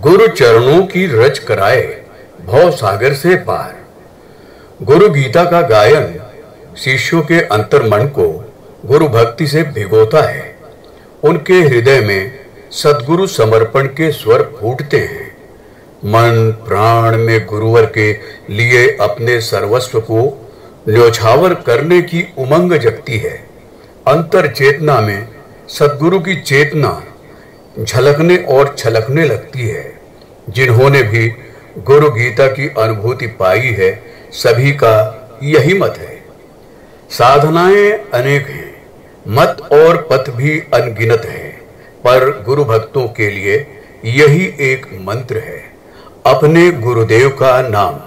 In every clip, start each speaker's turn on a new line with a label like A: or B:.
A: गुरु चरणों की रज कराए भव सागर से पार। गुरु गीता का गायन शिष्यों के अंतर्मन को गुरु भक्ति से भिगोता है। उनके हृदय में सद्गुरु समर्पण के स्वर फूटते हैं। मन प्राण में गुरुवर के लिए अपने सर्वस्व को न्योछावर करने की उमंग जगती है। अंतर चेतना में सद्गुरु की चेतना झलकने और छलकने लगती है। जिन्होंने भी गुरु गीता की अनुभूति पाई है, सभी का यही मत है। साधनाएं अनेक हैं, मत और पथ भी अनगिनत हैं, पर गुरु भक्तों के लिए यही एक मंत्र है, अपने गुरुदेव का नाम।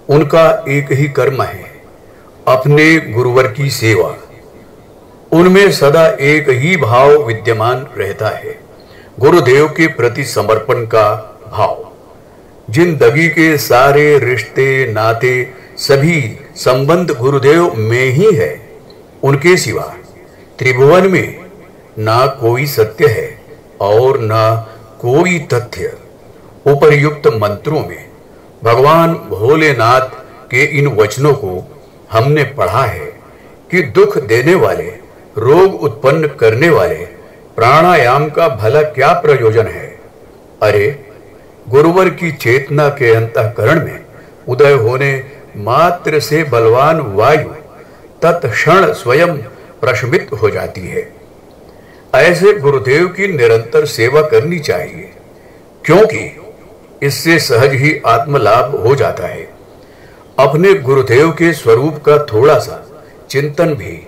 A: उनका एक ही कर्म है, अपने गुरुवर की सेवा। उनमें सदा एक ही भाव विद्यमान रहता है, गुरुदेव के प्रति समर्पण का भाव। जिंदगी के सारे रिश्ते नाते सभी संबंध गुरुदेव में ही है। उनके सिवा त्रिभुवन में ना कोई सत्य है और ना कोई तथ्य। उपर्युक्त मंत्रों में भगवान भोलेनाथ के इन वचनों को हमने पढ़ा है कि दुख देने वाले, रोग उत्पन्न करने वाले प्राणायाम का भला क्या प्रयोजन है। अरे, गुरुवर की चेतना के अंतःकरण में उदय होने मात्र से बलवान वायु तत्क्षण स्वयं प्रशमित हो जाती है। ऐसे गुरुदेव की निरंतर सेवा करनी चाहिए, क्योंकि इससे सहज ही आत्मलाभ हो जाता है। अपने गुरुदेव के स्वरूप का थोड़ा सा चिंतन भी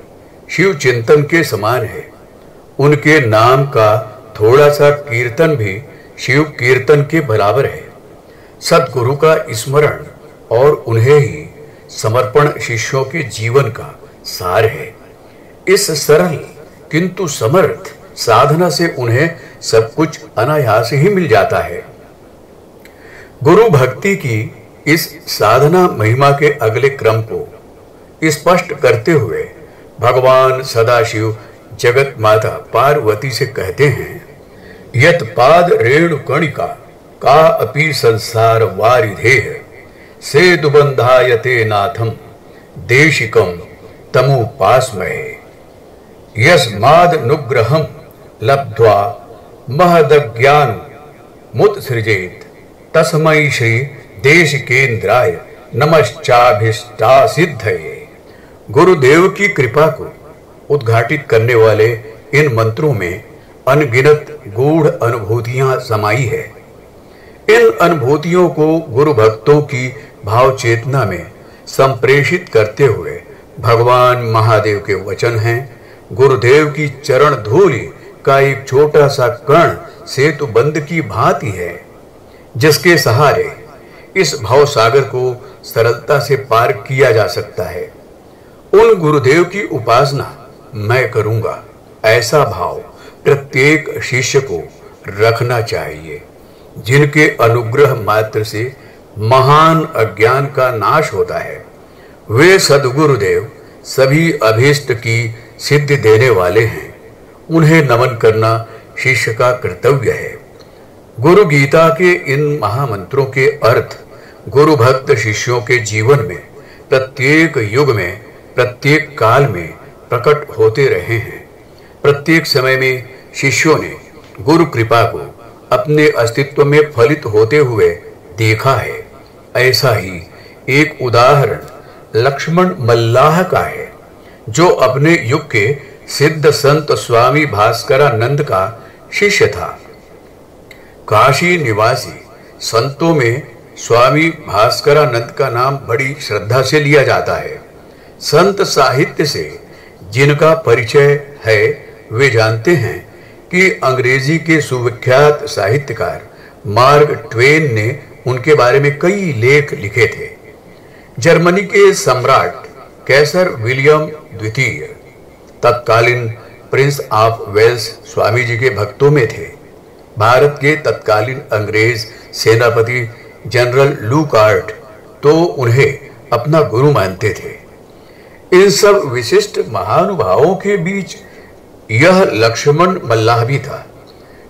A: शिव चिंतन के समान है। उनके नाम का थोड़ा सा कीर्तन भी शिव कीर्तन के बराबर है। सद्गुरु का स्मरण और उन्हें ही समर्पण शिष्यों के जीवन का सार है। इस सरल किंतु समर्थ साधना से उन्हें सब कुछ अनायास ही मिल जाता है। गुरु भक्ति की इस साधना महिमा के अगले क्रम को स्पष्ट करते हुए भगवान सदाशिव जगत माता पार्वती से कहते हैं, यत पाद रेणु कणिका का अपि संसार वारिधेह सेदुबंधायते नाथम देशिकम तमुपास्महे यस्मादनुग्रहं लब्ध्वा महदज्ञान मुत्सृजेत तस्मै श्री देशिकेन्द्राय नमश्चाभीष्टासिद्धये। गुरुदेव की कृपा को उद्घाटित करने वाले इन मंत्रों में अनगिनत गूढ़ अनुभूतियां समाई है। इन अनुभूतियों को गुरु भक्तों की भाव चेतना में संप्रेषित करते हुए भगवान महादेव के वचन हैं। गुरुदेव की चरण धूलि का एक छोटा सा कण सेतु बंध की भांति है, जिसके सहारे इस भाव सागर को सरलता से पार किया जा सकता है। उन गुरुदेव की उपासना मैं करूंगा, ऐसा भाव प्रत्येक शिष्य को रखना चाहिए। जिनके अनुग्रह मात्र से महान अज्ञान का नाश होता है, वे सद्गुरुदेव सभी अभीष्ट की सिद्धि देने वाले हैं। उन्हें नमन करना शिष्य का कर्तव्य है। गुरु गीता के इन महामंत्रों के अर्थ गुरु भक्त शिष्यों के जीवन में प्रत्येक युग में, प्रत्येक काल में प्रकट होते रहे हैं। प्रत्येक समय में शिष्यों ने गुरु कृपा को अपने अस्तित्व में फलित होते हुए देखा है। ऐसा ही एक उदाहरण लक्ष्मण मल्लाह का है, जो अपने युग के सिद्ध संत स्वामी भास्करानंद का शिष्य था। काशी निवासी संतों में स्वामी भास्करानंद का नाम बड़ी श्रद्धा से लिया जाता है। संत साहित्य से जिनका परिचय है, वे जानते हैं कि अंग्रेजी के सुविख्यात साहित्यकार मार्क ट्वेन ने उनके बारे में कई लेख लिखे थे। जर्मनी के सम्राट कैसर विलियम द्वितीय तत्कालीन Prince of Wales Swami ji के भक्तों में थे। भारत के तत्कालीन अंग्रेज सेनापति जनरल लूकार्ट तो उन्हें अपना गुरु मानते थे। इन सब विशिष्ट महानुभावों के बीच यह लक्ष्मण मल्लाह भी था,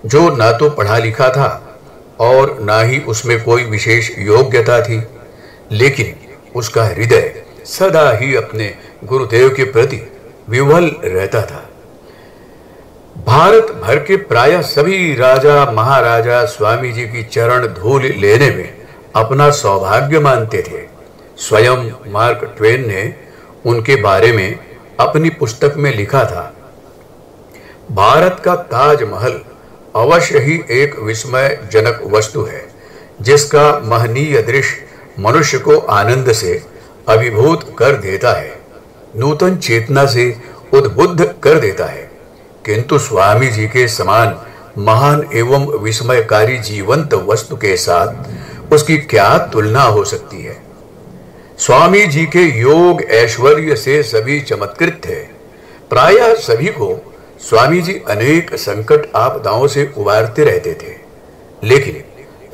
A: जो न तो पढ़ा लिखा था और ना ही उसमें कोई विशेष योग्यता थी, लेकिन उसका हृदय सदा ही अपने गुरुदेव के प्रति विह्वल रहता था। भारत भर के प्रायः सभी राजा महाराजा स्वामी जी की चरण धूल लेने में अपना सौभाग्य मानते थे। स्वयं मार्क ट्वेन ने उनके बारे में अपनी पुस्तक में लिखा था, भारत का ताजमहल अवश्य ही एक विस्मयजनक वस्तु है, जिसका महनीय दृश्य मनुष्य को आनंद से अभिभूत कर देता है, नूतन चेतना से उद्बुद्ध कर देता है। किंतु स्वामी जी के समान महान एवं विस्मयकारी जीवंत वस्तु के साथ उसकी क्या तुलना हो सकती है। स्वामी जी के योग ऐश्वर्य से सभी चमत्कृत थे। प्रायः सभी को स्वामी जी अनेक संकट आपदाओं से उबारते रहते थे, लेकिन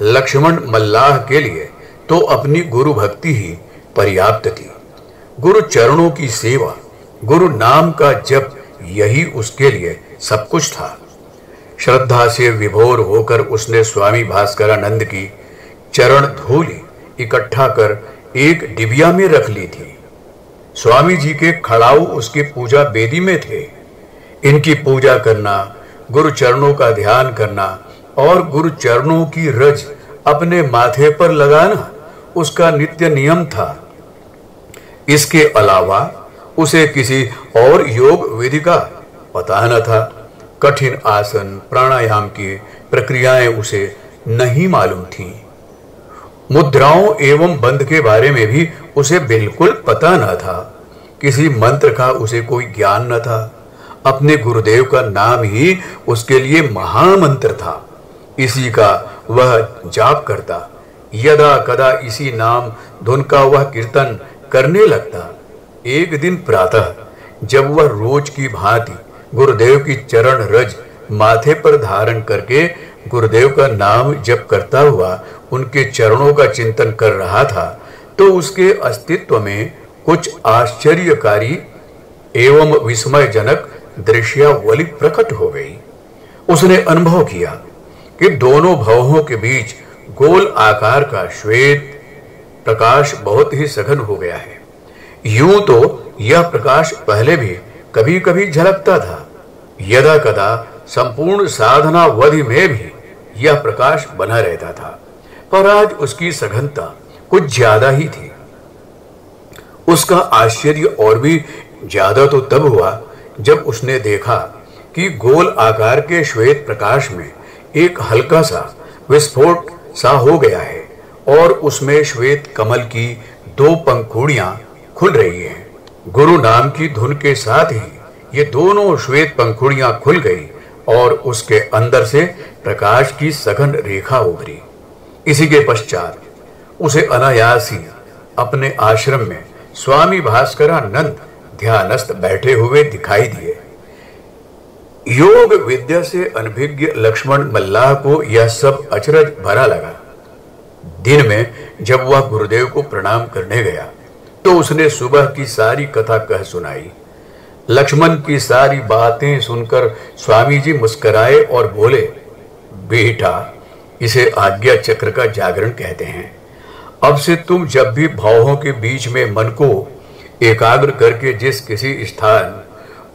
A: लक्ष्मण मल्लाह के लिए तो अपनी गुरु भक्ति ही पर्याप्त थी। गुरु चरणों की सेवा, गुरु नाम का जप, यही उसके लिए सब कुछ था। श्रद्धा से विभोर होकर उसने स्वामी भास्करानंद की चरण धूलि इकट्ठा कर एक डिबिया में रख ली थी। स्वामी जी के खड़ाऊ उसके पूजा बेदी में थे। इनकी पूजा करना, गुरु चरणों का ध्यान करना और गुरु चरणों की रज अपने माथे पर लगाना उसका नित्य नियम था। इसके अलावा उसे किसी और योग विधि का पता न था। कठिन आसन प्राणायाम की प्रक्रियाएं उसे नहीं मालूम थीं। मुद्राओं एवं बंध के बारे में भी उसे बिल्कुल पता न था। किसी मंत्र का उसे कोई ज्ञान न था। अपने गुरुदेव का नाम ही उसके लिए महामंत्र था। इसी का वह जाप करता। यदा कदा इसी नाम धुन का वह कीर्तन करने लगता। एक दिन प्रातः जब वह रोज की भांति गुरुदेव की चरण रज माथे पर धारण करके गुरुदेव का नाम जप करता हुआ उनके चरणों का चिंतन कर रहा था, तो उसके अस्तित्व में कुछ आश्चर्यकारी एवं विस्मयजनक दृश्यावली प्रकट हो गई। उसने अनुभव किया कि दोनों भवों के बीच गोल आकार का श्वेत प्रकाश बहुत ही सघन हो गया है। यूं तो यह प्रकाश पहले भी कभी कभी झलकता था। यदा कदा संपूर्ण साधनावधि में भी यह प्रकाश बना रहता था, पर आज उसकी सघनता कुछ ज्यादा ही थी। उसका आश्चर्य और भी ज्यादा तो तब हुआ जब उसने देखा कि गोल आकार के श्वेत प्रकाश में एक हल्का सा विस्फोट सा हो गया है और उसमें श्वेत कमल की 2 पंखुड़ियां खुल रही हैं। गुरु नाम की धुन के साथ ही ये दोनों श्वेत पंखुड़ियां खुल गई और उसके अंदर से प्रकाश की सघन रेखा उभरी। इसी के पश्चात उसे अनायास ही अपने आश्रम में स्वामी भास्करानंद ध्यानस्थ बैठे हुए दिखाई दिए। योग विद्या से अनभिज्ञ लक्ष्मण मल्लाह को यह सब अचरज भरा लगा। दिन में जब वह गुरुदेव को प्रणाम करने गया तो उसने सुबह की सारी कथा कह सुनाई। लक्ष्मण की सारी बातें सुनकर स्वामी जी मुस्कुराए और बोले, बेटा, इसे आज्ञा चक्र का जागरण कहते हैं। अब से तुम जब भी भावों के बीच में मन को एकाग्र करके जिस किसी स्थान,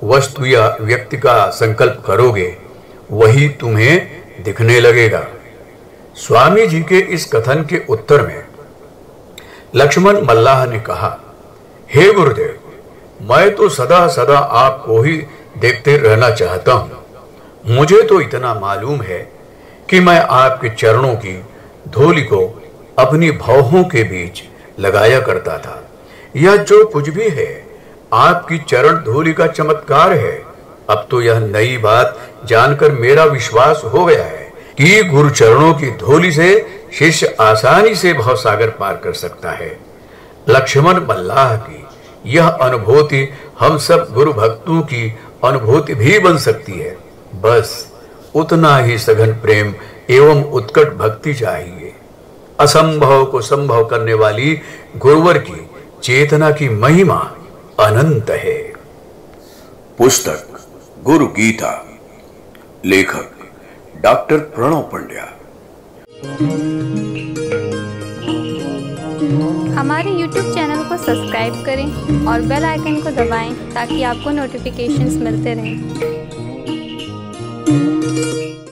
A: वस्तु या व्यक्ति का संकल्प करोगे, वही तुम्हें दिखने लगेगा। स्वामी जी के इस कथन के उत्तर में लक्ष्मण मल्लाह ने कहा, हे गुरुदेव, मैं तो सदा सदा आपको ही देखते रहना चाहता हूं। मुझे तो इतना मालूम है कि मैं आपके चरणों की धूलि को अपनी भौहों के बीच लगाया करता था। यह जो कुछ भी है आपकी चरण धूलि का चमत्कार है। अब तो यह नई बात जानकर मेरा विश्वास हो गया है कि गुरु चरणों की धूलि से शिष्य आसानी से भवसागर पार कर सकता है। लक्ष्मण मल्लाह की यह अनुभूति हम सब गुरु भक्तों की अनुभूति भी बन सकती है। बस उतना ही सघन प्रेम एवं उत्कट भक्ति चाहिए। असंभव को संभव करने वाली गुरुवर की चेतना की महिमा अनंत है।
B: पुस्तक गुरु गीता, लेखक डॉक्टर प्रणव पंड्या।
C: हमारे YouTube चैनल को सब्सक्राइब करें और बेल आइकन को दबाएं ताकि आपको नोटिफिकेशंस मिलते रहें।